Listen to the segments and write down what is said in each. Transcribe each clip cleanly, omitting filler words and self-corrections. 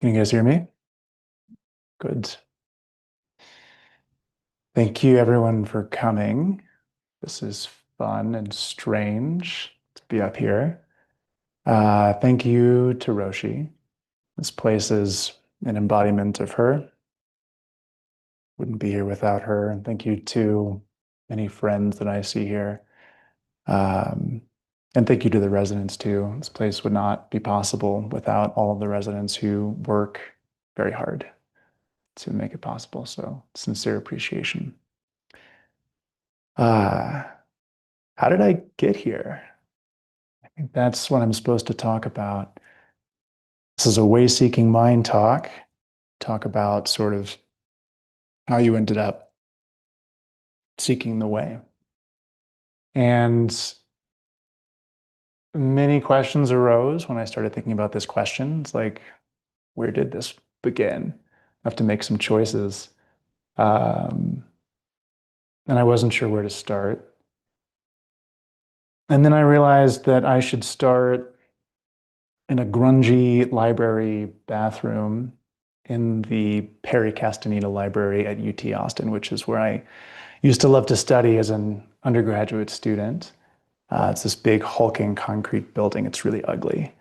Can you guys hear me? Good. Thank you everyone for coming. This is fun and strange to be up here. Thank you to Roshi. This place is an embodiment of her. Wouldn't be here without her. And thank you to any friends that I see here. Um, and thank you to the residents too. This place would not be possible without all of the residents who work very hard to make it possible. So sincere appreciation. Uh, how did I get here? I think that's what I'm supposed to talk about. This is a way-seeking mind talk. Talk about sort of how you ended up seeking the way. And many questions arose when I started thinking about this question. It's like, where did this begin? I have to make some choices. And I wasn't sure where to start. And then I realized that I should start in a grungy library bathroom in the Perry Castaneda Library at UT Austin, which is where I used to love to study as an undergraduate student. It's this big hulking concrete building. It's really ugly.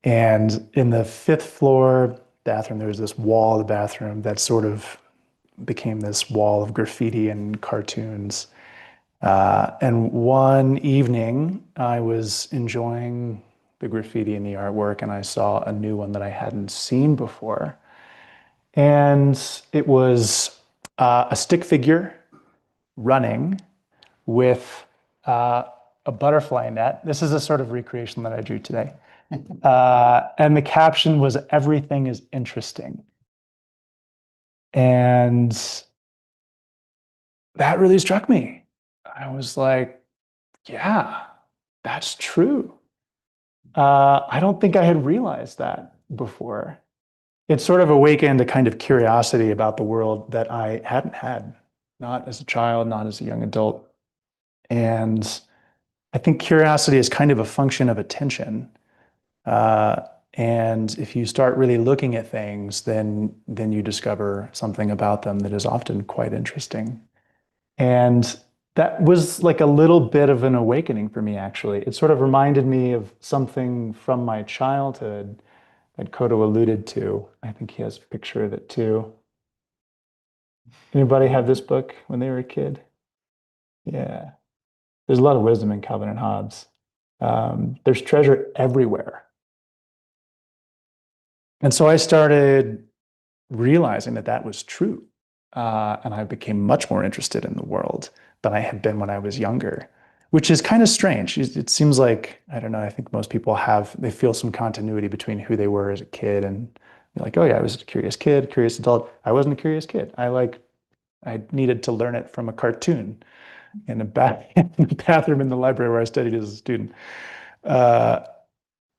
And in the fifth floor bathroom, there was this wall of the bathroom that sort of became this wall of graffiti and cartoons. And one evening, I was enjoying the graffiti and the artwork, and I saw a new one that I hadn't seen before. And it was a stick figure running with a butterfly net. This is a sort of recreation that I drew today. And the caption was, "Everything is interesting." And that really struck me. I was like, yeah, that's true. I don't think I had realized that before. It sort of awakened a kind of curiosity about the world that I hadn't had, not as a child, not as a young adult. And I think curiosity is kind of a function of attention. And if you start really looking at things, then you discover something about them that is often quite interesting. And that was like a little bit of an awakening for me, actually. It sort of reminded me of something from my childhood that Kodo alluded to. I think he has a picture of it too. Anybody have this book when they were a kid? Yeah. There's a lot of wisdom in Calvin and Hobbes. There's treasure everywhere. And so I started realizing that that was true. And I became much more interested in the world than I had been when I was younger, which is kind of strange. It seems like, I don't know, I think most people they feel some continuity between who they were as a kid and you're like, oh yeah, I was a curious kid, curious adult. I wasn't a curious kid. I needed to learn it from a cartoon in in the bathroom in the library where I studied as a student. Uh,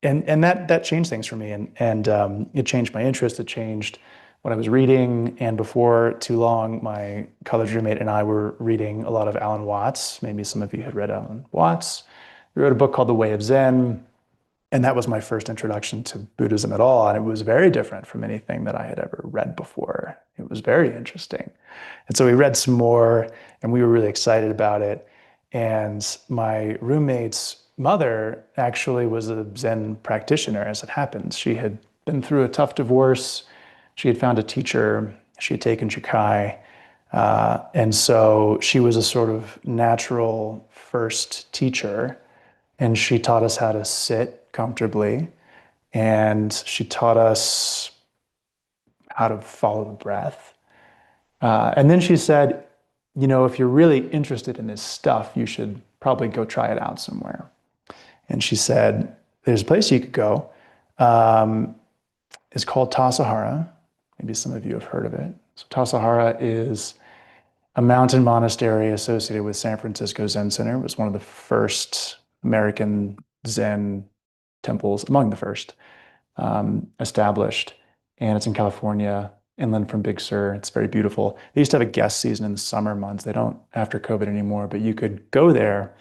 and that changed things for me, and it changed my interest. It changed what I was reading, and before too long, my college roommate and I were reading a lot of Alan Watts. Maybe some of you had read Alan Watts. He wrote a book called The Way of Zen, and that was my first introduction to Buddhism at all. And it was very different from anything that I had ever read before. It was very interesting. And so we read some more, and we were really excited about it. And my roommate's mother actually was a Zen practitioner, as it happens. She had been through a tough divorce. She had found a teacher. She had taken Shikai. And so she was a sort of natural first teacher. And she taught us how to sit comfortably. And she taught us how to follow the breath. And then she said, you know, if you're really interested in this stuff, you should probably go try it out somewhere. And she said, there's a place you could go. It's called Tassajara. Maybe some of you have heard of it. So Tassajara is a mountain monastery associated with San Francisco Zen Center. It was one of the first American Zen temples, among the first, established. And it's in California, inland from Big Sur. It's very beautiful. They used to have a guest season in the summer months. They don't after COVID anymore, but you could go there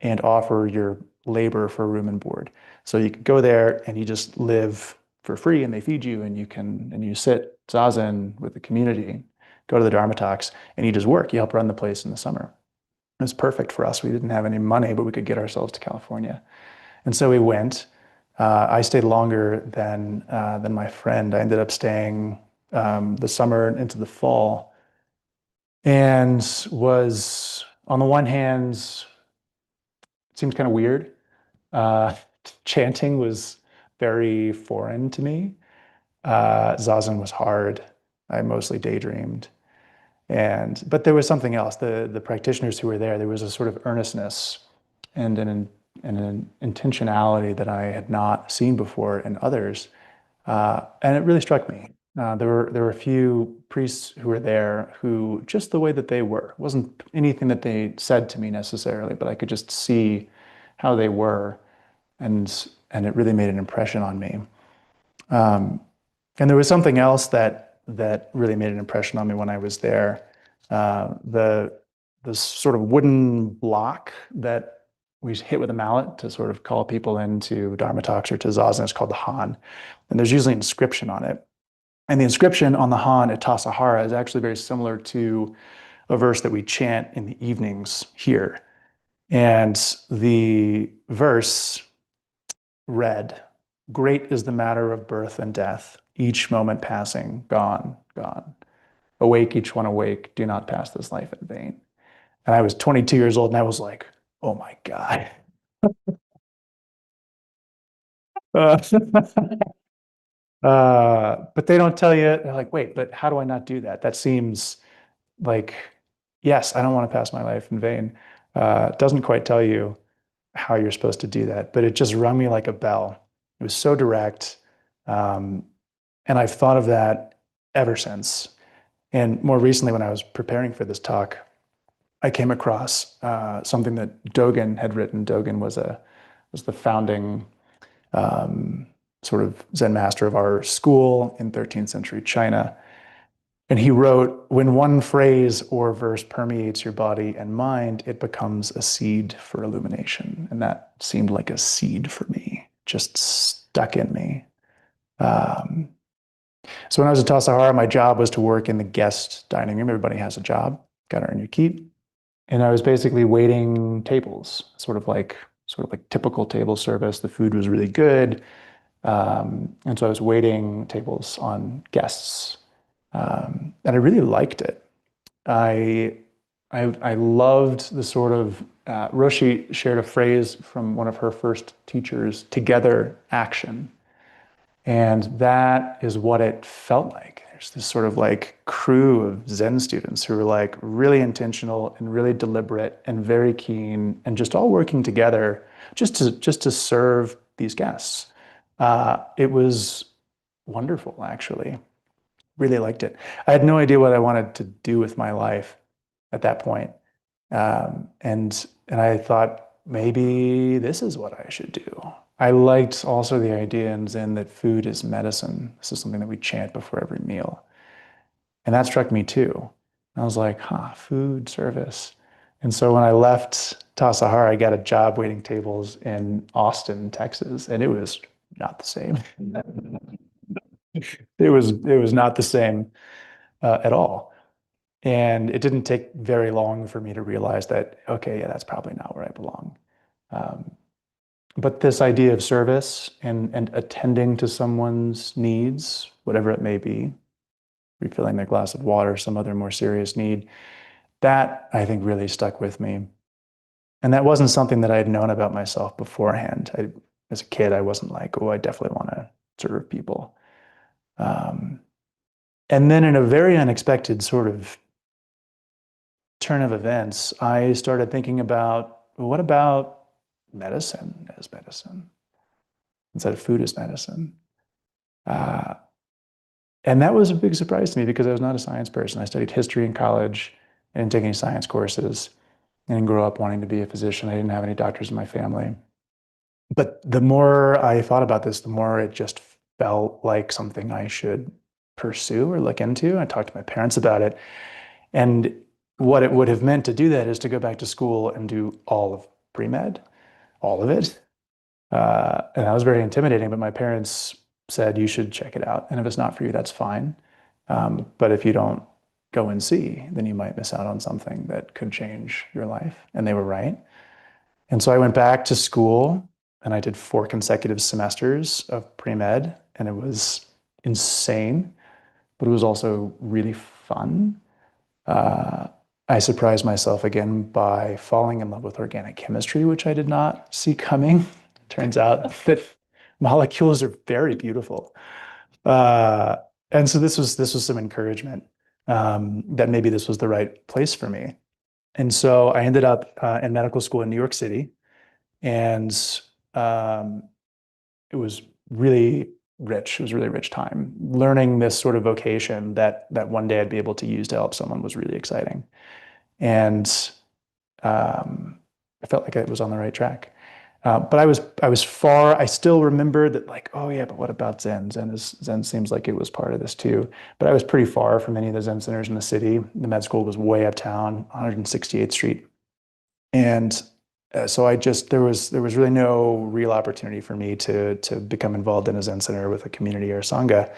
and offer your labor for room and board. So you could go there and you just live for free and they feed you and you sit zazen with the community, go to the Dharma talks, and you just work. You help run the place in the summer. It was perfect for us. We didn't have any money, but we could get ourselves to California. And so we went. I stayed longer than my friend. I ended up staying the summer into the fall, and was on the one hand, it seemed kind of weird. Uh, Chanting was very foreign to me. Zazen was hard. I mostly daydreamed. But there was something else. The practitioners who were there was a sort of earnestness and an intentionality that I had not seen before in others. And it really struck me. There were a few priests who were there who, just the way that they were, wasn't anything that they said to me necessarily, but I could just see how they were, and it really made an impression on me. Um, and there was something else that really made an impression on me when I was there. The sort of wooden block that we hit with a mallet to sort of call people into Dharma talks or to zazen is called the Han. And there's usually an inscription on it. And the inscription on the Han at Tassajara is actually very similar to a verse that we chant in the evenings here. And the verse read, "Great is the matter of birth and death, each moment passing, gone, gone. Awake, each one awake, do not pass this life in vain." And I was 22 years old and I was like, oh my God. Uh, but they don't tell you, they're like, wait, but how do I not do that? That seems like, yes, I don't want to pass my life in vain. It doesn't quite tell you how you're supposed to do that, but it just rung me like a bell. It was so direct. Um, and I've thought of that ever since. And more recently, when I was preparing for this talk, I came across something that Dogen had written. Dogen was the founding um, sort of Zen master of our school in 13th century China. And he wrote, "When one phrase or verse permeates your body and mind, it becomes a seed for illumination." And that seemed like a seed for me, just stuck in me. Um, so when I was at Tassajara, my job was to work in the guest dining room. Everybody has a job, got to earn your keep. And I was basically waiting tables, sort of like typical table service. The food was really good. And so I was waiting tables on guests. And I really liked it. I I loved the sort of Roshi shared a phrase from one of her first teachers, together action. And that is what it felt like. There's this sort of like crew of Zen students who were like really intentional and really deliberate and very keen and just all working together just to serve these guests. It was wonderful, actually. Really liked it. I had no idea what I wanted to do with my life at that point. And I thought maybe this is what I should do. I liked also the idea in Zen that food is medicine. This is something that we chant before every meal. And that struck me too. I was like, huh, food service. And so when I left Tassajara, I got a job waiting tables in Austin, Texas, and it was not the same. It was not the same at all. And it didn't take very long for me to realize that, okay, yeah, that's probably not where I belong. Um, but this idea of service and attending to someone's needs, whatever it may be, refilling their glass of water, some other more serious need, that I think really stuck with me. And that wasn't something that I had known about myself beforehand. As a kid, I wasn't like, oh, I definitely want to serve people. Um, and then in a very unexpected sort of turn of events, I started thinking about, well, what about medicine as medicine instead of food as medicine? Uh, and that was a big surprise to me because I was not a science person. I studied history in college. I didn't take any science courses. I didn't grow up wanting to be a physician. I didn't have any doctors in my family. But the more I thought about this, the more it just felt like something I should pursue or look into. I talked to my parents about it. And what it would have meant to do that is to go back to school and do all of pre-med, all of it. And that was very intimidating, but my parents said you should check it out. And if it's not for you, that's fine. But if you don't go and see, then you might miss out on something that could change your life. And they were right. And so I went back to school and I did 4 consecutive semesters of pre-med, and it was insane, but it was also really fun. Uh, I surprised myself again by falling in love with organic chemistry, which I did not see coming. Turns out that molecules are very beautiful. Uh, and so this was some encouragement that maybe this was the right place for me. And so I ended up in medical school in New York City, and um, it was really rich. It was a really rich time. Learning this sort of vocation that one day I'd be able to use to help someone was really exciting. And I felt like I was on the right track. But I was far. I still remember that, like, oh yeah, but what about Zen? Zen seems like it was part of this too. But I was pretty far from any of the Zen centers in the city. The med school was way uptown, 168th Street, and so there was really no real opportunity for me to become involved in a Zen center with a community or a sangha.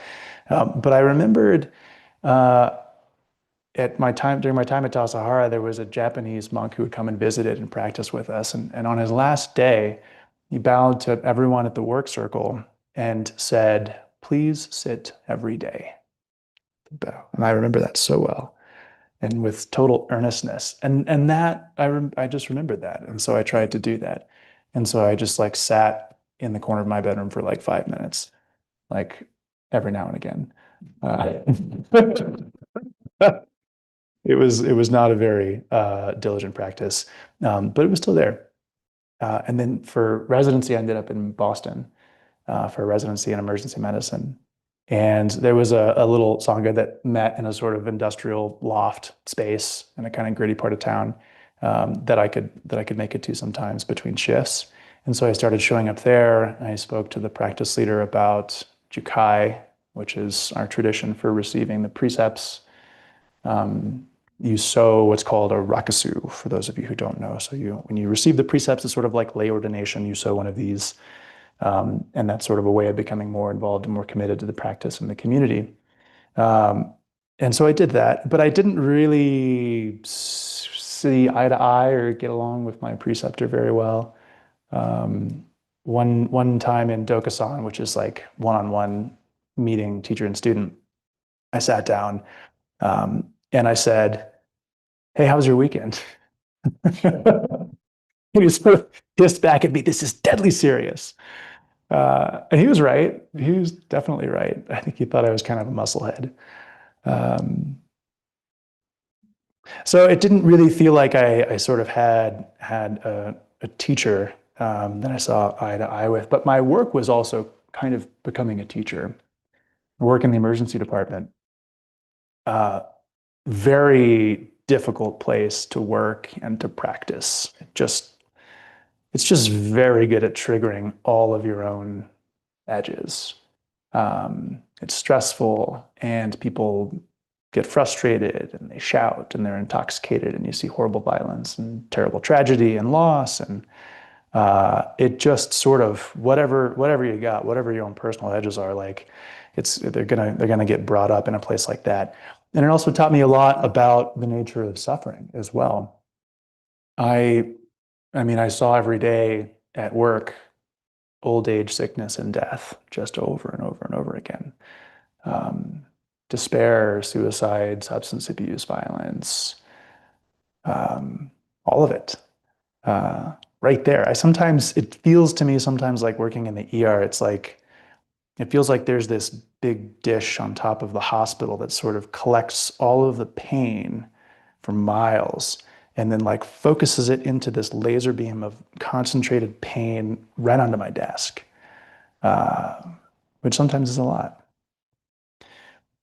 But I remembered uh, during my time at Tassajara, there was a Japanese monk who would come and visit it and practice with us. And on his last day, he bowed to everyone at the work circle and said, "Please sit every day." Bow. And I remember that so well, and with total earnestness. And that I just remembered that. And so I tried to do that. And so I just like sat in the corner of my bedroom for like 5 minutes, like every now and again. It was not a very diligent practice, but it was still there. And then for residency, I ended up in Boston for residency in emergency medicine. And there was a little sangha that met in a sort of industrial loft space in a kind of gritty part of town that I could make it to sometimes between shifts. And so I started showing up there. And I spoke to the practice leader about Jukai, which is our tradition for receiving the precepts. Um, you sow what's called a rakusu, for those of you who don't know. So when you receive the precepts, it's sort of like lay ordination. You sow one of these, and that's sort of a way of becoming more involved and more committed to the practice and the community. Um, and so I did that, but I didn't really see eye to eye or get along with my preceptor very well. Um, one time in Dokusan, which is like one-on-one meeting teacher and student, I sat down and I said, "Hey, how was your weekend?" He sort of hissed back at me, "This is deadly serious." And he was right. He was definitely right. I think he thought I was kind of a musclehead. Um, so it didn't really feel like I sort of had a teacher that I saw eye to eye with. But my work was also kind of becoming a teacher. I work in the emergency department. Uh, Very difficult place to work and to practice. It's just very good at triggering all of your own edges. It's stressful, and people get frustrated and they shout and they're intoxicated, and you see horrible violence and terrible tragedy and loss. And it just sort of whatever you got, whatever your own personal edges are, like they're gonna get brought up in a place like that. And it also taught me a lot about the nature of suffering as well. I I mean, I saw every day at work old age, sickness, and death just over and over and over again. Um, Despair, suicide, substance abuse, violence, um, all of it right there. It feels to me sometimes like working in the ER, it feels like there's this big dish on top of the hospital that sort of collects all of the pain for miles and then like focuses it into this laser beam of concentrated pain right onto my desk, uh, which sometimes is a lot.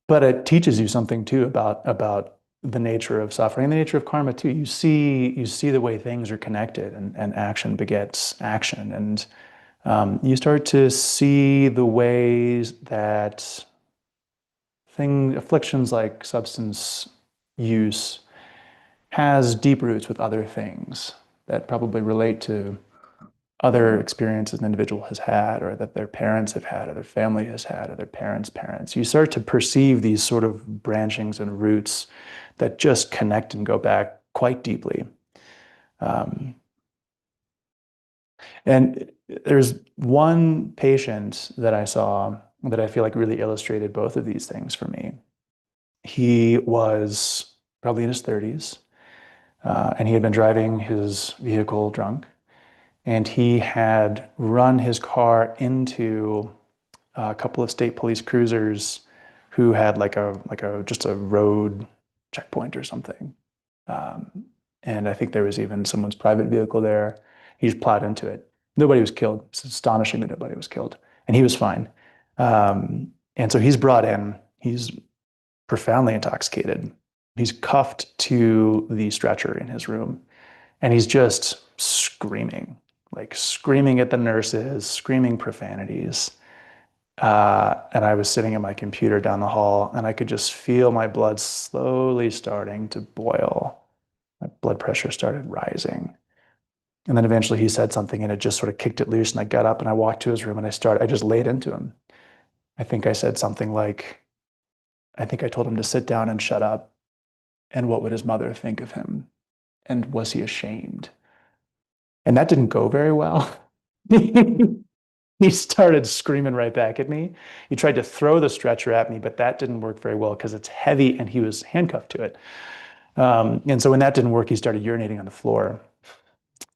But it teaches you something too about the nature of suffering and the nature of karma too. You see the way things are connected, and action begets action, and you start to see the ways that afflictions like substance use has deep roots with other things that probably relate to other experiences an individual has had, or that their parents have had, or their family has had, or their parents' parents. You start to perceive these sort of branchings and roots that just connect and go back quite deeply. Um, and there's one patient that I saw that I feel like really illustrated both of these things for me. He was probably in his 30s, and he had been driving his vehicle drunk, and he had run his car into a couple of state police cruisers who had like a just a road checkpoint or something. Um, and I think there was even someone's private vehicle there. He just plowed into it. Nobody was killed. It's astonishing that nobody was killed, and he was fine. And so he's brought in. He's profoundly intoxicated. He's cuffed to the stretcher in his room, and he's just screaming, like screaming at the nurses, screaming profanities. And I was sitting at my computer down the hall, and I could just feel my blood slowly starting to boil. My blood pressure started rising. And then eventually he said something, and it just sort of kicked it loose. And I got up and I walked to his room, and I just laid into him. I think I said something like, I think I told him to sit down and shut up. And what would his mother think of him? And was he ashamed? And that didn't go very well. He started screaming right back at me. He tried to throw the stretcher at me, but that didn't work very well because it's heavy and he was handcuffed to it. And so when that didn't work, he started urinating on the floor.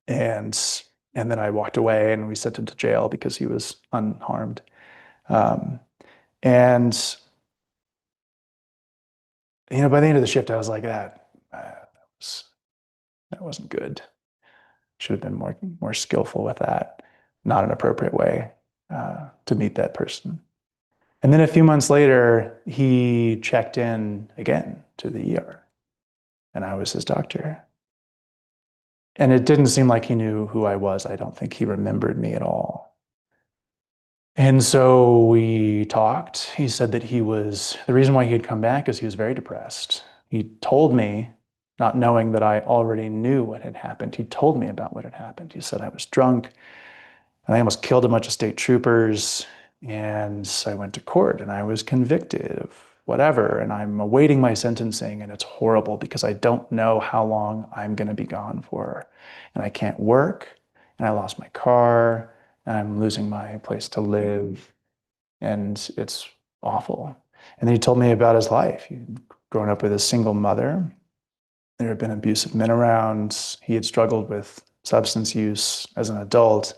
And and then I walked away and we sent him to jail because he was unharmed. Um, and by the end of the shift, I was like, was, that wasn't good. Should have been more skillful with that. Not an appropriate way to meet that person. And then a few months later, he checked in again to the ER, and I was his doctor. And it didn't seem like he knew who I was. I don't think he remembered me at all. And so we talked. He said that the reason why he had come back is he was very depressed. He told me, not knowing that I already knew what had happened, he told me about what had happened. He said I was drunk and I almost killed a bunch of state troopers. And I went to court and I was convicted of whatever. And I'm awaiting my sentencing, and it's horrible because I don't know how long I'm going to be gone for. And I can't work. And I lost my car. And I'm losing my place to live. And it's awful. And then he told me about his life. He'd grown up with a single mother. There had been abusive men around. He had struggled with substance use as an adult.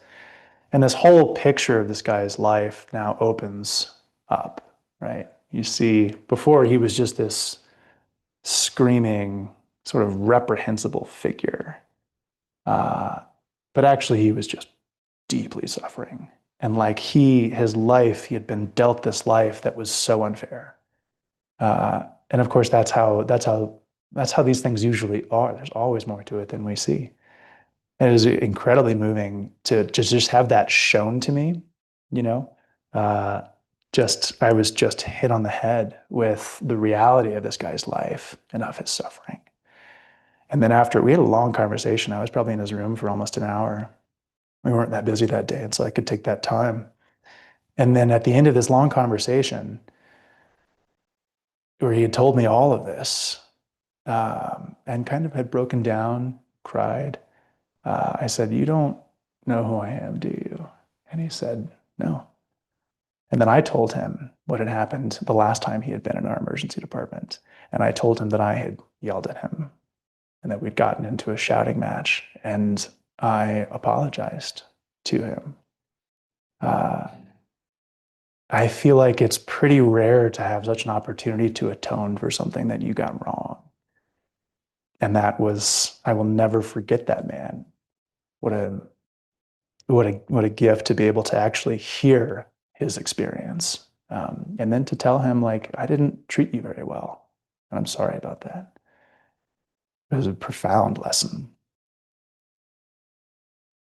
And this whole picture of this guy's life now opens up, right? You see, before he was just this screaming, sort of reprehensible figure. Uh, but actually, he was just deeply suffering. And like his life, he had been dealt this life that was so unfair. And of course, that's how these things usually are. There's always more to it than we see. And it was incredibly moving to just have that shown to me, you know. Uh, I was just hit on the head with the reality of this guy's life and of his suffering. And then after we had a long conversation, I was probably in his room for almost an hour. We weren't that busy that day, and so I could take that time. And then at the end of this long conversation, where he had told me all of this, and kind of had broken down, cried, I said, "You don't know who I am, do you?" And he said, "No." And then I told him what had happened the last time he had been in our emergency department. And I told him that I had yelled at him and that we'd gotten into a shouting match. And I apologized to him. Uh, I feel like it's pretty rare to have such an opportunity to atone for something that you got wrong. And I will never forget that man. What a what a gift to be able to actually hear his experience, and then to tell him like, I didn't treat you very well, and I'm sorry about that. It was a profound lesson.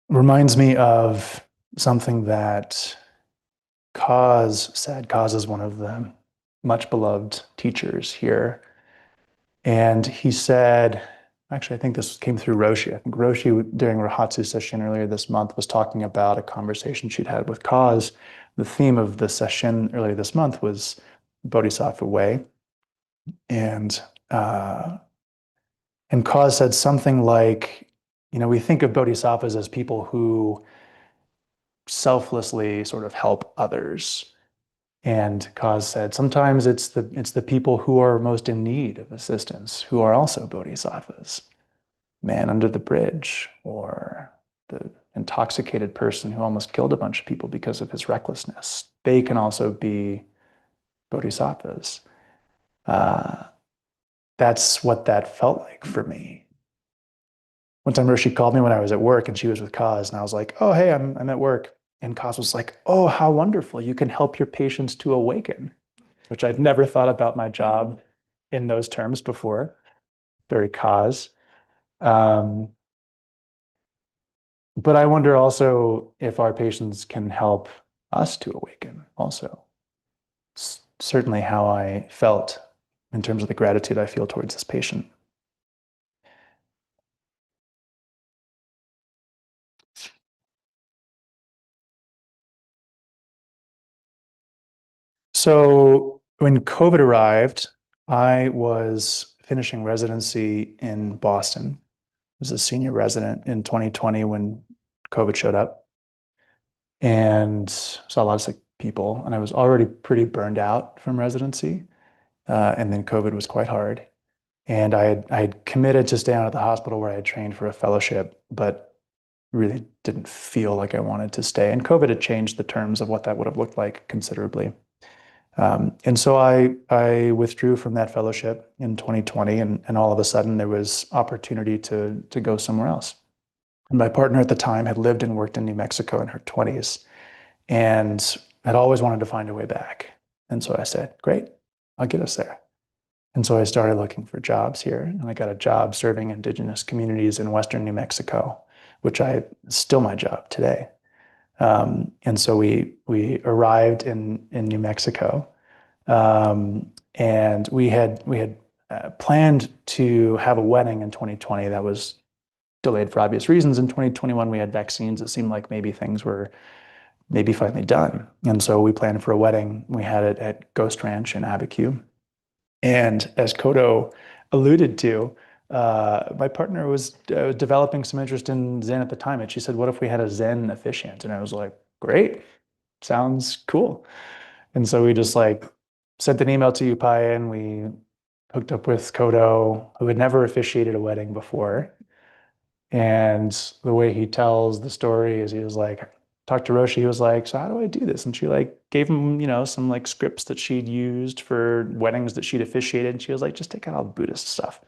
Reminds me of something that Cause said. Cause is one of the much beloved teachers here, and he said, Actually, I think this came through Roshi. I think Roshi, during Rahatsu session earlier this month, was talking about a conversation she'd had with Kaz. The theme of the session earlier this month was Bodhisattva Way. And uh, and Kaz said something like, we think of bodhisattvas as people who selflessly sort of help others. And Kaz said, sometimes it's the people who are most in need of assistance who are also bodhisattvas. Man under the bridge, or the intoxicated person who almost killed a bunch of people because of his recklessness. They can also be bodhisattvas. Uh, that's what that felt like for me. One time Roshi called me when I was at work and she was with Kaz, and I was like, oh, hey, I'm at work. And Kaz was like, oh, how wonderful. You can help your patients to awaken, which I'd never thought about my job in those terms before. Very Kaz. Um, but I wonder also if our patients can help us to awaken also. It's certainly how I felt in terms of the gratitude I feel towards this patient. So when COVID arrived, I was finishing residency in Boston. I was a senior resident in 2020 when COVID showed up, and saw a lot of sick people. And I was already pretty burned out from residency. And then COVID was quite hard. And I had committed to stay on at the hospital where I had trained for a fellowship, but really didn't feel like I wanted to stay. And COVID had changed the terms of what that would have looked like considerably. And so I withdrew from that fellowship in 2020, and all of a sudden there was opportunity to go somewhere else. And my partner at the time had lived and worked in New Mexico in her 20s and had always wanted to find a way back. And so I said, great, I'll get us there. And so I started looking for jobs here, and I got a job serving indigenous communities in Western New Mexico, which I still my job today. And so we arrived in New Mexico, and we had planned to have a wedding in 2020 that was delayed for obvious reasons. In 2021, we had vaccines. It seemed like maybe things were maybe finally done, and so we planned for a wedding. We had it at Ghost Ranch in Abiquiu, and as Kodo alluded to, my partner was developing some interest in Zen at the time, and she said, "What if we had a Zen officiant?" And I was like, "Great, sounds cool." And so we just like sent an email to Upaya, and we hooked up with Kodo, who had never officiated a wedding before. And the way he tells the story is he was like, talked to Roshi, he was like, so how do I do this? And she like gave him, some like scripts that she'd used for weddings that she'd officiated. And she was like, just take out all the Buddhist stuff.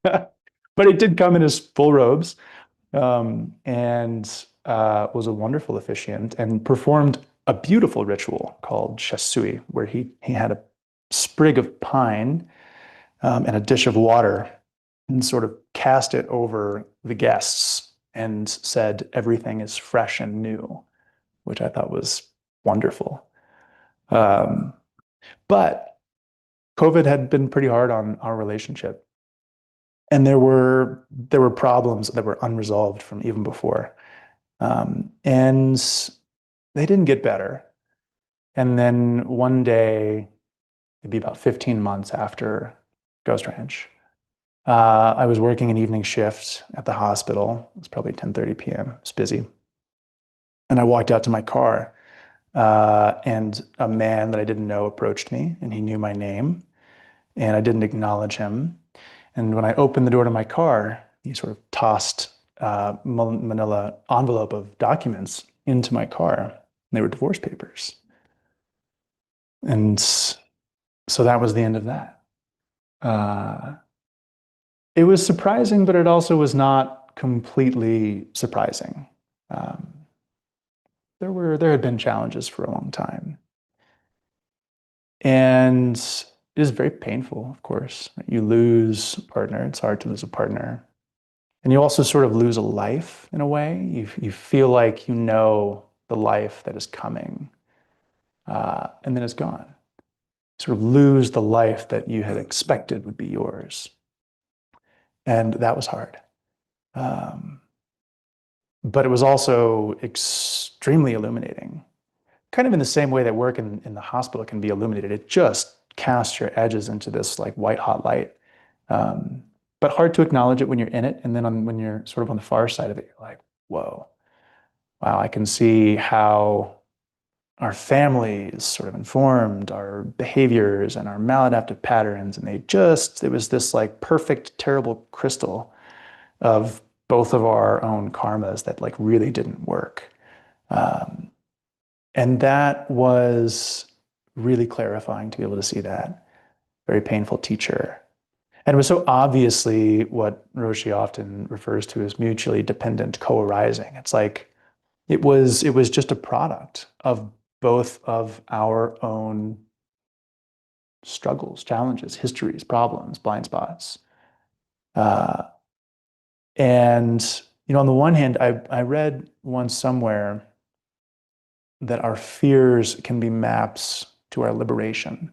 But it did come in his full robes, and was a wonderful officiant and performed a beautiful ritual called shasui, where he had a sprig of pine, and a dish of water, and sort of cast it over the guests and said, everything is fresh and new, which I thought was wonderful. Um, but COVID had been pretty hard on our relationship. And there were problems that were unresolved from even before. And they didn't get better. And then one day, maybe about 15 months after Ghost Ranch, I was working an evening shift at the hospital. It was probably 10:30 p.m. It's busy. And I walked out to my car, and a man that I didn't know approached me, and he knew my name, and I didn't acknowledge him. And when I opened the door to my car, he sort of tossed a manila envelope of documents into my car. They were divorce papers. And so that was the end of that. Uh, it was surprising, but it also was not completely surprising. Um, there had been challenges for a long time, and it is very painful, of course. You lose a partner. It's hard to lose a partner, and you also sort of lose a life in a way. You feel like you know the life that is coming, and then it's gone. You sort of lose the life that you had expected would be yours. And that was hard. Um, but it was also extremely illuminating, kind of in the same way that work in the hospital can be illuminated. It just casts your edges into this like white hot light. Um, but hard to acknowledge it when you're in it. And then when you're sort of on the far side of it, you're like, whoa, wow, I can see how our families sort of informed our behaviors and our maladaptive patterns. And it was this like perfect, terrible crystal of both of our own karmas that like really didn't work. Um, and that was really clarifying to be able to see that. Very painful teacher. And it was so obviously what Roshi often refers to as mutually dependent co-arising. It's like it was just a product of both of our own struggles, challenges, histories, problems, blind spots. Uh, and on the one hand, I read once somewhere that our fears can be maps to our liberation.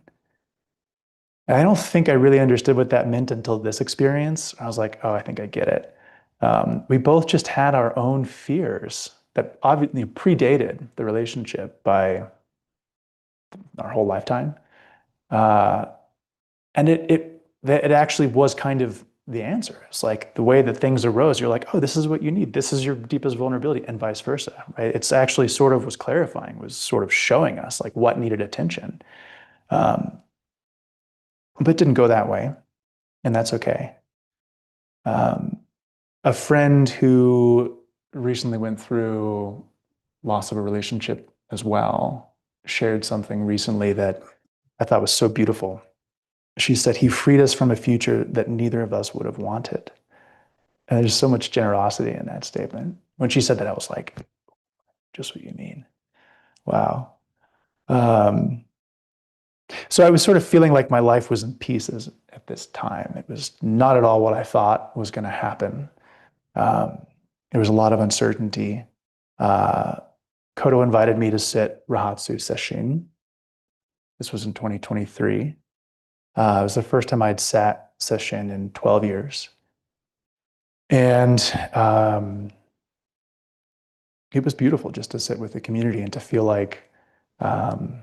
And I don't think I really understood what that meant until this experience. I was like, oh, I think I get it. We both just had our own fears that obviously predated the relationship by our whole lifetime. Uh, and it actually was kind of the answer. It's like the way that things arose, you're like, oh, this is what you need. This is your deepest vulnerability, and vice versa, right? It's actually sort of was clarifying, was sort of showing us like what needed attention. Um, but it didn't go that way, and that's okay. Um, a friend who recently went through loss of a relationship as well shared something recently that I thought was so beautiful. She said, he freed us from a future that neither of us would have wanted. And there's so much generosity in that statement. When she said that, I was like, just what you mean. Wow. Um, so I was sort of feeling like my life was in pieces at this time. It was not at all what I thought was going to happen. There was a lot of uncertainty. Uh, Kodo invited me to sit Rahatsu Sesshin. This was in 2023. It was the first time I'd sat Sesshin in 12 years. And it was beautiful just to sit with the community and to feel like, um,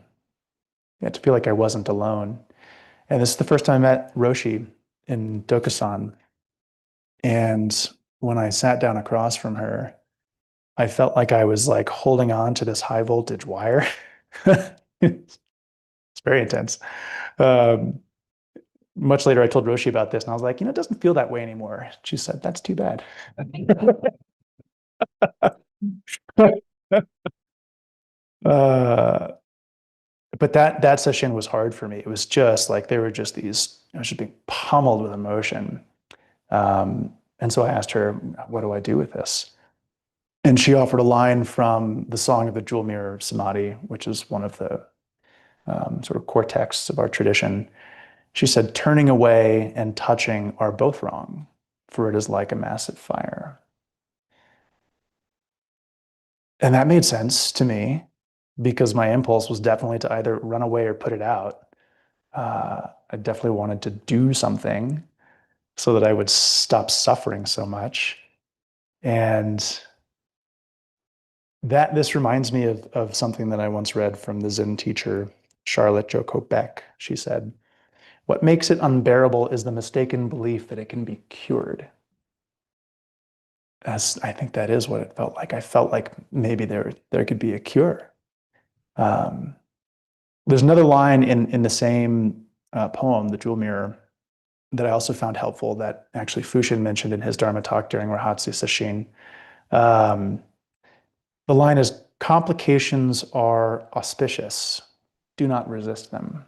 yeah, to feel like I wasn't alone. And this is the first time I met Roshi in Dokusan. And when I sat down across from her, I felt like I was like holding on to this high voltage wire. It's very intense. Um, Much later, I told Roshi about this, and I was like, it doesn't feel that way anymore. She said, that's too bad. uh, but that session was hard for me. It was just like there were just these, I was just being pummeled with emotion. And so I asked her, what do I do with this? And she offered a line from the Song of the Jewel Mirror Samadhi, which is one of the sort of core texts of our tradition. She said, turning away and touching are both wrong, for it is like a massive fire. And that made sense to me because my impulse was definitely to either run away or put it out. I definitely wanted to do something so that I would stop suffering so much. And this reminds me of something that I once read from the Zen teacher, Charlotte Joko Beck. She said, what makes it unbearable is the mistaken belief that it can be cured. As I think that is what it felt like. I felt like maybe there could be a cure. Um, there's another line in the same poem, The Jewel Mirror, that I also found helpful that actually Fuxin mentioned in his Dharma talk during Rahatsu Sesshin. Um, the line is, complications are auspicious. Do not resist them.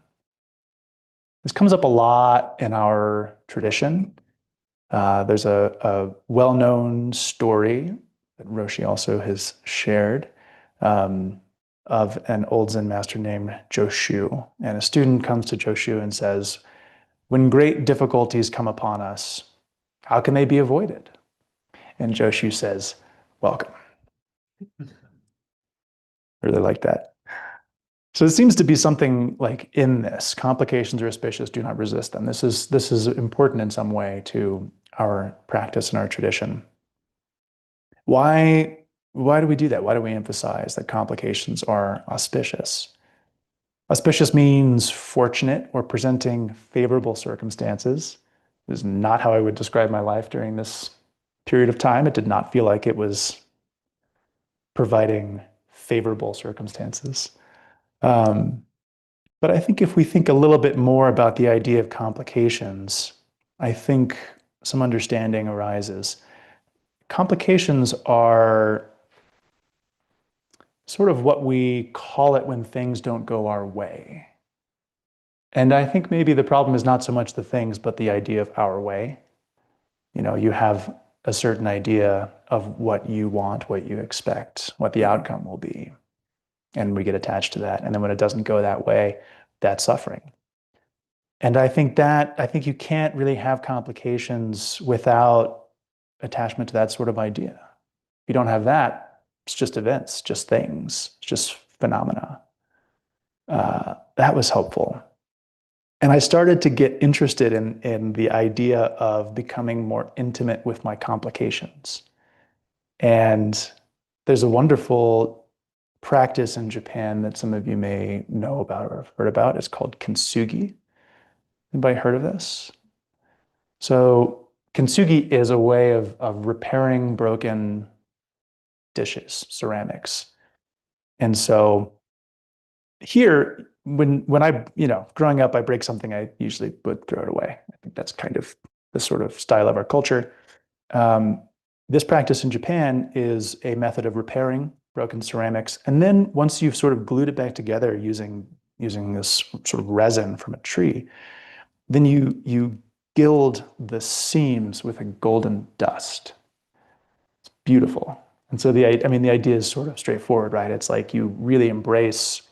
This comes up a lot in our tradition. There's a well-known story that Roshi also has shared of an old Zen master named Joshu. And a student comes to Joshu and says, when great difficulties come upon us, how can they be avoided? And Joshu says, welcome. Really like that. So it seems to be something like in this, complications are auspicious, do not resist them. This is important in some way to our practice and our tradition. Why, why do we do that? Why do we emphasize that complications are auspicious? Auspicious means fortunate or presenting favorable circumstances. This is not how I would describe my life during this period of time. It did not feel like it was providing favorable circumstances. Um, but I think if we think a little bit more about the idea of complications, I think some understanding arises. Complications are sort of what we call it when things don't go our way. And I think maybe the problem is not so much the things, but the idea of our way. You know, you have a certain idea of what you want, what you expect, what the outcome will be. And we get attached to that. And then when it doesn't go that way, that's suffering. And I think you can't really have complications without attachment to that sort of idea. If you don't have that, it's just events, just things, just phenomena. That was helpful. And I started to get interested in the idea of becoming more intimate with my complications. And there's a wonderful practice in Japan that some of you may know about or have heard about. It's called kintsugi. Anybody heard of this? So kintsugi is a way of repairing broken dishes, ceramics. And so here, when I, you know, growing up, I break something, I usually would throw it away. I think that's kind of the sort of style of our culture. Um, this practice in Japan is a method of repairing broken ceramics. And then once you've sort of glued it back together using this sort of resin from a tree, then you gild the seams with a golden dust. It's beautiful. And so I mean, the idea is sort of straightforward, right? It's like you really embrace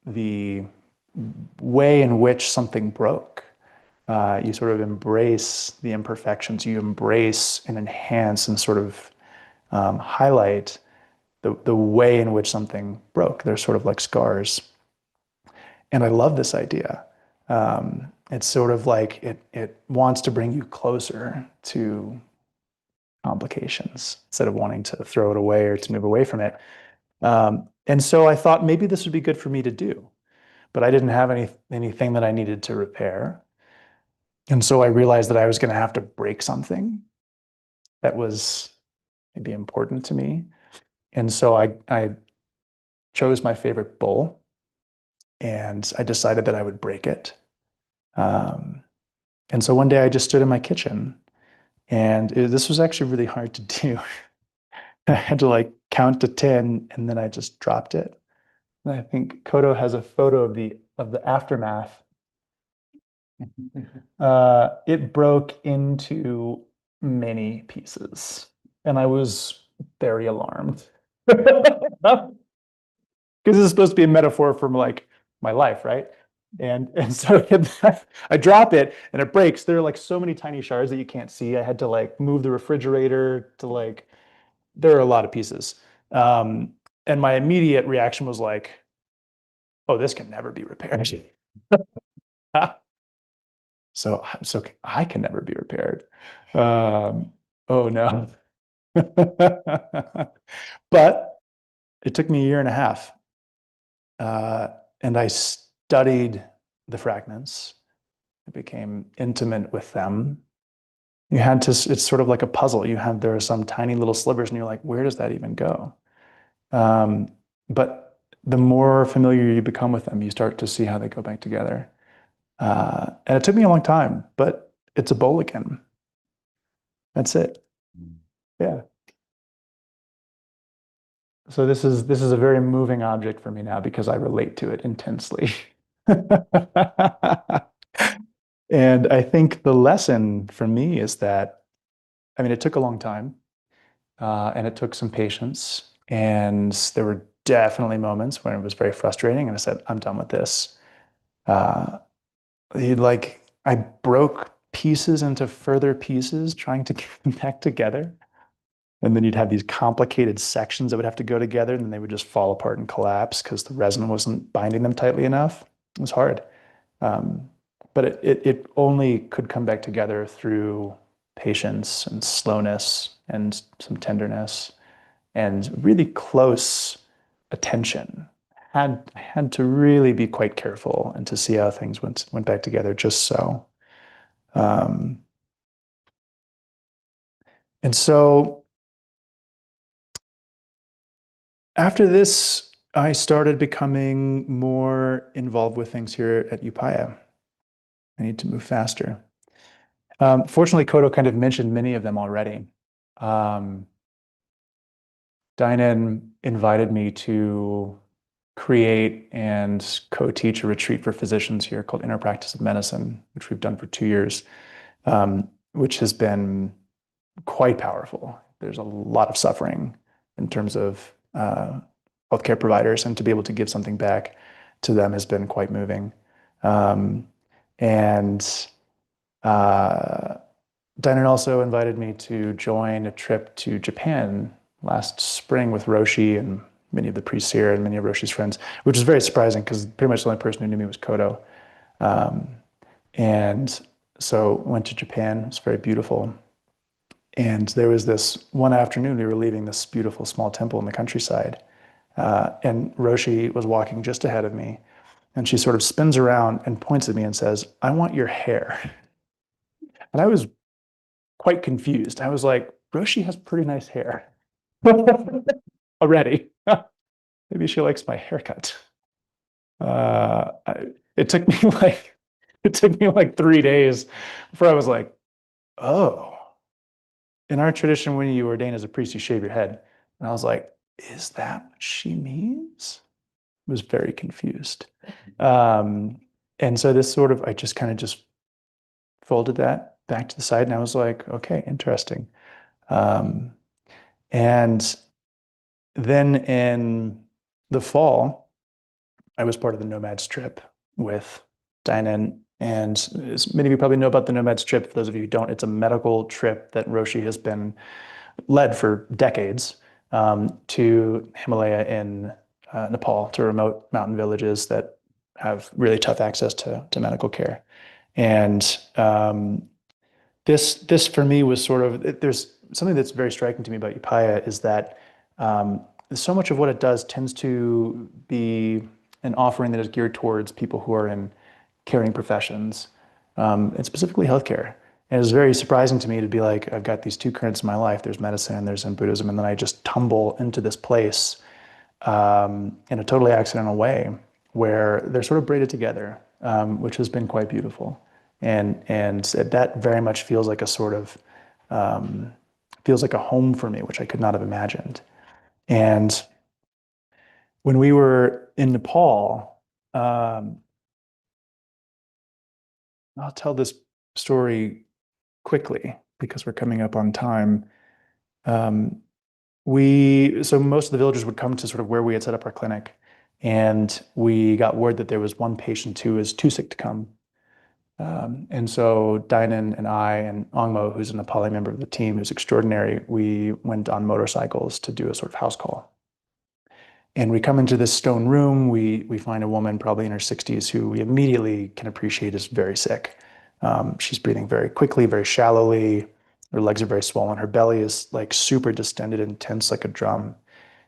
the way in which something broke. You sort of embrace the imperfections. You embrace and enhance and sort of highlight the way in which something broke. They're sort of like scars. And I love this idea. It's sort of like it wants to bring you closer to complications instead of wanting to throw it away or to move away from it. And so I thought maybe this would be good for me to do, but I didn't have anything that I needed to repair. And so I realized that I was going to have to break something that was maybe important to me. And so I chose my favorite bowl and I decided that I would break it. Um, and so one day I just stood in my kitchen and this was actually really hard to do. I had to like count to 10 and then I just dropped it. And I think Kodo has a photo of the aftermath. It broke into many pieces, and I was very alarmed because this is supposed to be a metaphor from like my life, right? And so I drop it and it breaks. There are like so many tiny shards that you can't see. I had to like move the refrigerator to like there are a lot of pieces. And my immediate reaction was like, oh, this can never be repaired. So I can never be repaired. Oh no. But it took me a year and a half. And I studied the fragments. I became intimate with them. You had to, it's sort of like a puzzle. There are some tiny little slivers, and you're like, where does that even go? But the more familiar you become with them, you start to see how they go back together. And it took me a long time, but it's a bowl again. That's it. Yeah. So this is a very moving object for me now because I relate to it intensely. And I think the lesson for me is that, I mean, it took a long time, and it took some patience, and there were definitely moments when it was very frustrating, and I said, I'm done with this. Uh, I broke pieces into further pieces, trying to get them back together. And then you'd have these complicated sections that would have to go together, and then they would just fall apart and collapse because the resin wasn't binding them tightly enough. It was hard. Um, but it only could come back together through patience and slowness and some tenderness and really close attention. I had to really be quite careful and to see how things went back together just so. Um, and so after this, I started becoming more involved with things here at Upaya. I need to move faster. Fortunately, Kodo kind of mentioned many of them already. Um, Dinan invited me to create and co-teach a retreat for physicians here called Inner Practice of Medicine, which we've done for 2 years, which has been quite powerful. There's a lot of suffering in terms of healthcare providers, and to be able to give something back to them has been quite moving. Um, and Dinan also invited me to join a trip to Japan last spring with Roshi and many of the priests here and many of Roshi's friends, which was very surprising because pretty much the only person who knew me was Kodo. Um, and so went to Japan. It was very beautiful. And there was this one afternoon, we were leaving this beautiful small temple in the countryside. And Roshi was walking just ahead of me. And she sort of spins around and points at me and says, "I want your hair." And I was quite confused. I was like, Roshi has pretty nice hair already. Maybe she likes my haircut. Uh, it took me like it took me like 3 days before I was like, oh, in our tradition, when you ordain as a priest, you shave your head. And I was like, is that what she means? I was very confused. Um, and so this sort of, I just kind of just folded that back to the side and I was like, okay, interesting. Um, and then in the fall, I was part of the Nomads trip with Dinan. And as many of you probably know about the Nomads trip, for those of you who don't, it's a medical trip that Roshi has been led for decades to Himalaya in Nepal, to remote mountain villages that have really tough access to medical care. And this for me was sort of, there's something that's very striking to me about Upaya is that so much of what it does tends to be an offering that is geared towards people who are in caring professions, and specifically healthcare. And it was very surprising to me to be like, I've got these two currents in my life. There's medicine and there's in Buddhism. And then I just tumble into this place in a totally accidental way where they're sort of braided together, which has been quite beautiful. And that very much feels like a sort of, feels like a home for me, which I could not have imagined. And when we were in Nepal, um, I'll tell this story quickly because we're coming up on time. Um, so most of the villagers would come to sort of where we had set up our clinic, and we got word that there was one patient who was too sick to come. And so Dinan and I and Ongmo, who's a Nepali member of the team, who's extraordinary, we went on motorcycles to do a sort of house call. And we come into this stone room. We find a woman probably in her 60s who we immediately can appreciate is very sick. She's breathing very quickly, very shallowly. Her legs are very swollen. Her belly is like super distended and tense like a drum.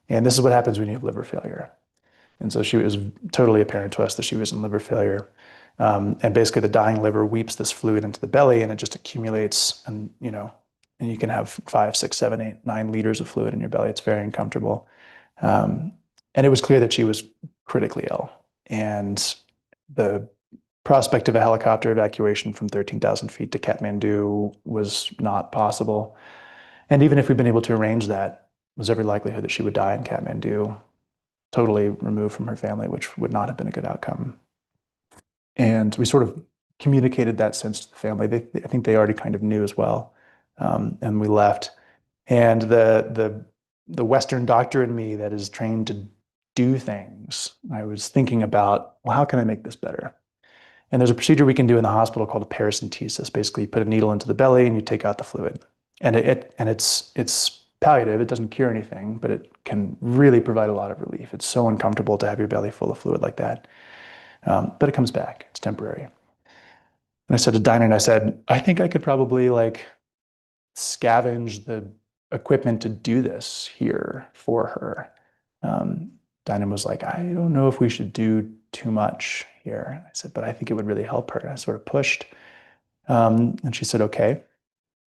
And this is what happens when you have liver failure. And so she was totally apparent to us that she was in liver failure. And basically the dying liver weeps this fluid into the belly and it just accumulates and you can have 5, 6, 7, 8, 9 liters of fluid in your belly. It's very uncomfortable. Um, and it was clear that she was critically ill. And the prospect of a helicopter evacuation from 13,000 feet to Kathmandu was not possible. And even if we'd been able to arrange that, was every likelihood that she would die in Kathmandu, totally removed from her family, which would not have been a good outcome. And we sort of communicated that sense to the family. I think they already kind of knew as well. And we left. And the Western doctor in me that is trained to do things, I was thinking about, well, how can I make this better? And there's a procedure we can do in the hospital called a paracentesis. Basically, you put a needle into the belly and you take out the fluid. And it's palliative. It doesn't cure anything, but it can really provide a lot of relief. It's so uncomfortable to have your belly full of fluid like that. But it comes back. It's temporary. And I said to Dinah, and I said, I think I could probably like scavenge the equipment to do this here for her. Dinah was like, I don't know if we should do too much here. I said, but I think it would really help her. And I sort of pushed. And she said, okay.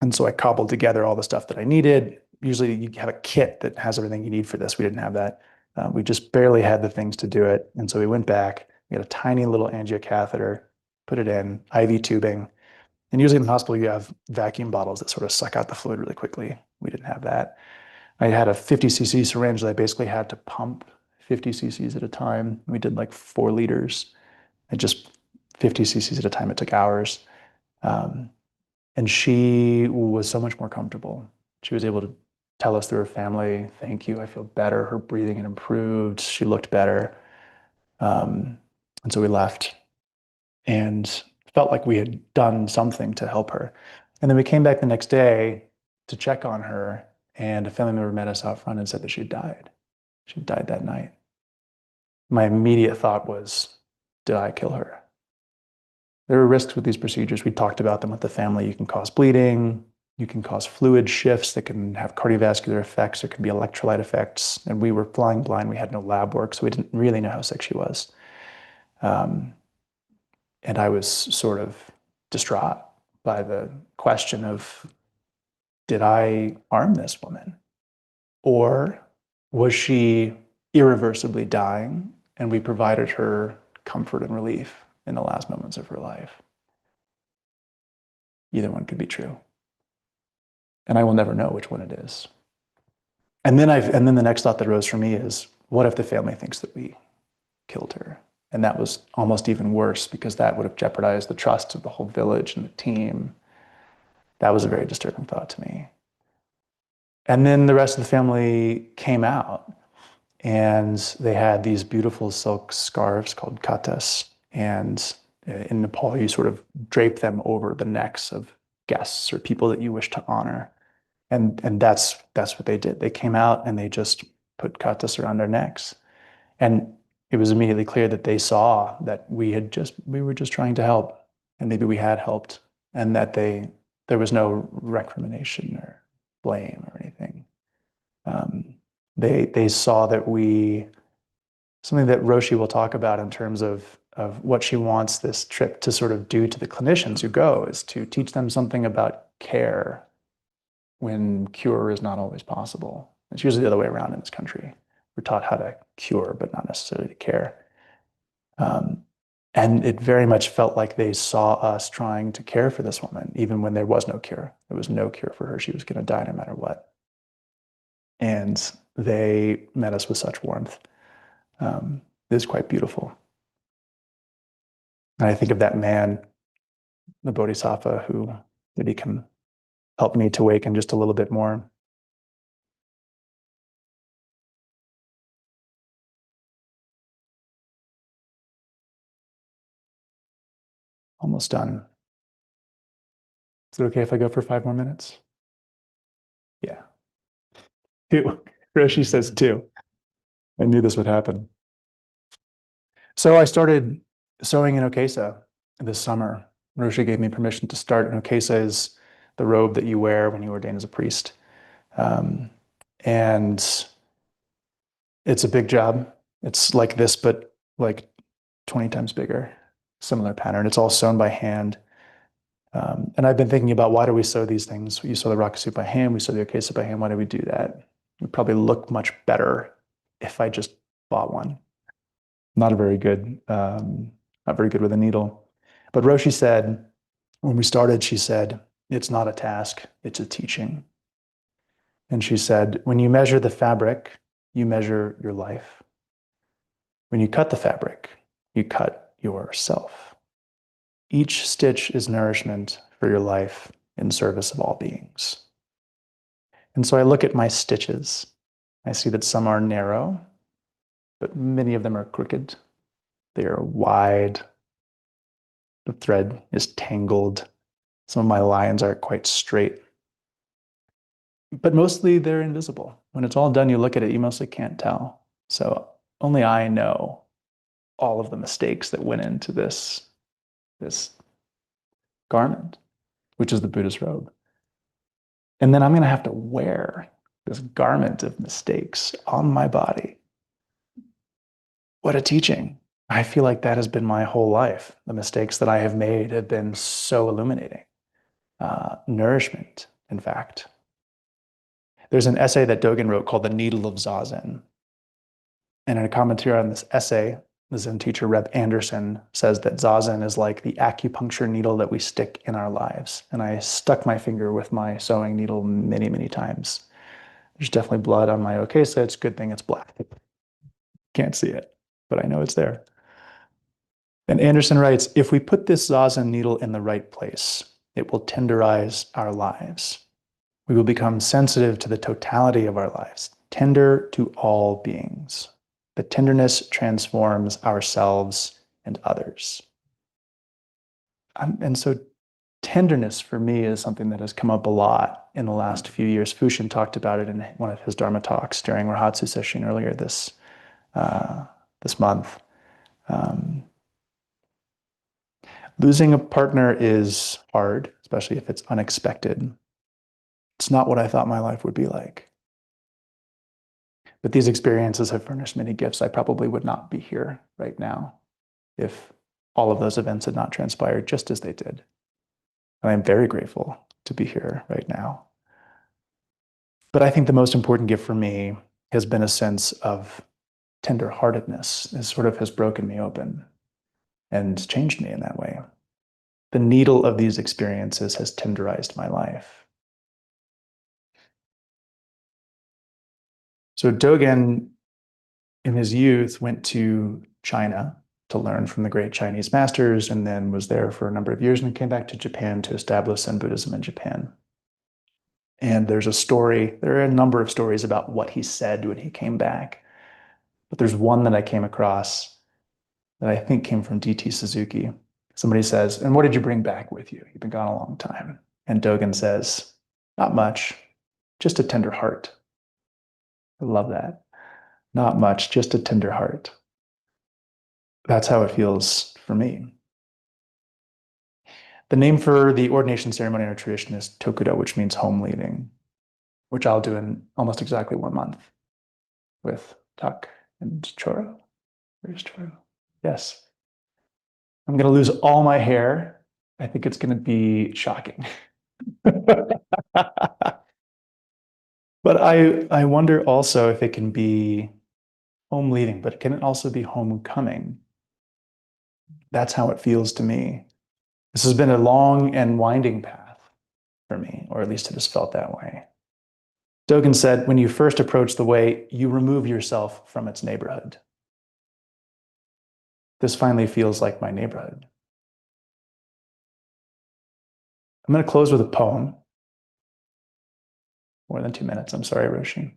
And so I cobbled together all the stuff that I needed. Usually you have a kit that has everything you need for this. We didn't have that. We just barely had the things to do it. And so we went back, we got a tiny little angiocatheter, put it in, IV tubing. And usually in the hospital, you have vacuum bottles that sort of suck out the fluid really quickly. We didn't have that. I had a 50 cc syringe that I basically had to pump 50 cc's at a time. We did like 4 liters and just 50 cc's at a time. It took hours. Um, and she was so much more comfortable. She was able to tell us through her family, thank you, I feel better. Her breathing had improved. She looked better. And so we left and felt like we had done something to help her. And then we came back the next day to check on her, and a family member met us out front and said that she died. She died that night. My immediate thought was, did I kill her? There are risks with these procedures. We talked about them with the family. You can cause bleeding. You can cause fluid shifts that can have cardiovascular effects. There can be electrolyte effects. And we were flying blind. We had no lab work, so we didn't really know how sick she was. And I was sort of distraught by the question of, did I harm this woman? Or was she irreversibly dying and we provided her comfort and relief in the last moments of her life? Either one could be true. And I will never know which one it is. And then the next thought that rose for me is, what if the family thinks that we killed her? And that was almost even worse because that would have jeopardized the trust of the whole village and the team. That was a very disturbing thought to me. And then the rest of the family came out and they had these beautiful silk scarves called katas. And in Nepal, you sort of drape them over the necks of guests or people that you wish to honor. And that's what they did. They came out and they just put katas around their necks. And it was immediately clear that they saw that we were just trying to help, and maybe we had helped, and that there was no recrimination or blame or anything. They saw that something that Roshi will talk about in terms of what she wants this trip to sort of do to the clinicians who go is to teach them something about care when cure is not always possible. It's usually the other way around in this country. We're taught how to cure, but not necessarily to care. And it very much felt like they saw us trying to care for this woman, even when there was no cure. There was no cure for her. She was going to die no matter what. And they met us with such warmth. It was quite beautiful. And I think of that man, the Bodhisattva, who maybe can help me to awaken just a little bit more. Almost done. Is it okay if I go for 5 more minutes? Yeah. Two. Roshi says two. I knew this would happen. So I started sewing in okesa this summer. Roshi gave me permission to start. And okesa is the robe that you wear when you ordain as a priest. And it's a big job. It's like this, but like 20 times bigger, similar pattern. It's all sewn by hand. And I've been thinking about, why do we sew these things? You sew the rakusu by hand, we sew the okesa by hand. Why do we do that? It would probably look much better if I just bought one. Not very good with a needle. But Roshi said, when we started, she said, it's not a task, it's a teaching. And she said, when you measure the fabric, you measure your life. When you cut the fabric, you cut yourself. Each stitch is nourishment for your life in service of all beings. And so I look at my stitches. I see that some are narrow, but many of them are crooked. They are wide. The thread is tangled. Some of my lines are quite straight. But mostly they're invisible. When it's all done, you look at it, you mostly can't tell. So only I know all of the mistakes that went into this garment, which is the Buddhist robe. And then I'm going to have to wear this garment of mistakes on my body. What a teaching. I feel like that has been my whole life. The mistakes that I have made have been so illuminating. Nourishment, in fact. There's an essay that Dogen wrote called The Needle of Zazen. And in a commentary on this essay, the Zen teacher Reb Anderson says that Zazen is like the acupuncture needle that we stick in our lives. And I stuck my finger with my sewing needle many, many times. There's definitely blood on my okesa. It's a good thing it's black. Can't see it, but I know it's there. And Anderson writes, if we put this Zazen needle in the right place, it will tenderize our lives. We will become sensitive to the totality of our lives, tender to all beings. The tenderness transforms ourselves and others. And so tenderness for me is something that has come up a lot in the last few years. Fushun talked about it in one of his Dharma talks during Rahatsu session earlier this month. Losing a partner is hard, especially if it's unexpected. It's not what I thought my life would be like. But these experiences have furnished many gifts. I probably would not be here right now if all of those events had not transpired just as they did. And I'm very grateful to be here right now. But I think the most important gift for me has been a sense of tenderheartedness. It sort of has broken me open and changed me in that way. The needle of these experiences has tenderized my life. So Dogen, in his youth, went to China to learn from the great Chinese masters, and then was there for a number of years and came back to Japan to establish Zen Buddhism in Japan. And there are a number of stories about what he said when he came back. But there's one that I came across that I think came from D.T. Suzuki. Somebody says, and what did you bring back with you? You've been gone a long time. And Dogen says, not much, just a tender heart. I love that. Not much, just a tender heart. That's how it feels for me. The name for the ordination ceremony in our tradition is Tokudo, which means home leaving, which I'll do in almost exactly 1 month with Tak and Choro. Where's Choro? Yes. I'm going to lose all my hair. I think it's going to be shocking. But I wonder also if it can be home leaving, but can it also be homecoming? That's how it feels to me. This has been a long and winding path for me, or at least it has felt that way. Dogen said, when you first approach the way, you remove yourself from its neighborhood. This finally feels like my neighborhood. I'm going to close with a poem. More than 2 minutes. I'm sorry, Roshi.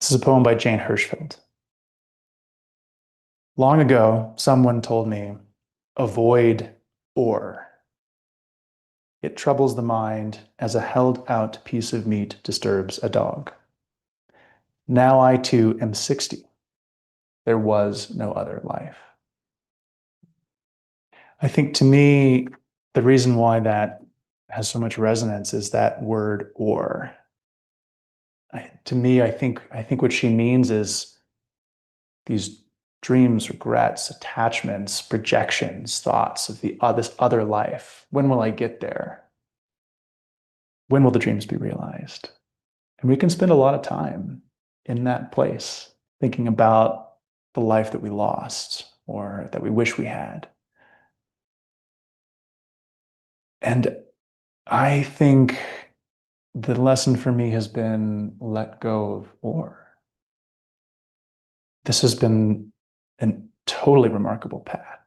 This is a poem by Jane Hirschfeld. Long ago, someone told me, avoid or. It troubles the mind as a held out piece of meat disturbs a dog. Now I too am 60. There was no other life. I think to me, the reason why that has so much resonance is that word or. To me, I think what she means is these dreams, regrets, attachments, projections, thoughts of this other life. When will I get there? When will the dreams be realized? And we can spend a lot of time in that place thinking about the life that we lost or that we wish we had. And I think the lesson for me has been let go of or. This has been a totally remarkable path,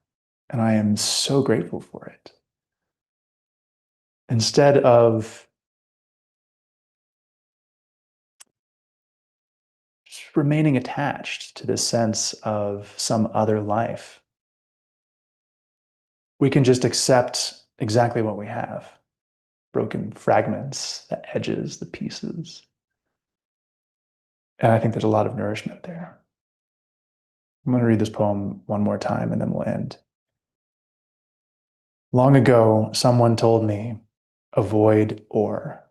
and I am so grateful for it. Instead of just remaining attached to this sense of some other life, we can just accept exactly what we have. Broken fragments, the edges, the pieces. And I think there's a lot of nourishment there. I'm going to read this poem one more time and then we'll end. Long ago, someone told me, avoid or.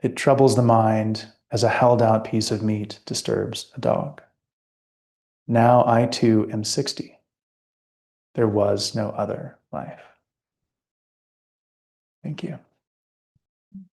It troubles the mind as a held out piece of meat disturbs a dog. Now I too am 60. There was no other life. Thank you.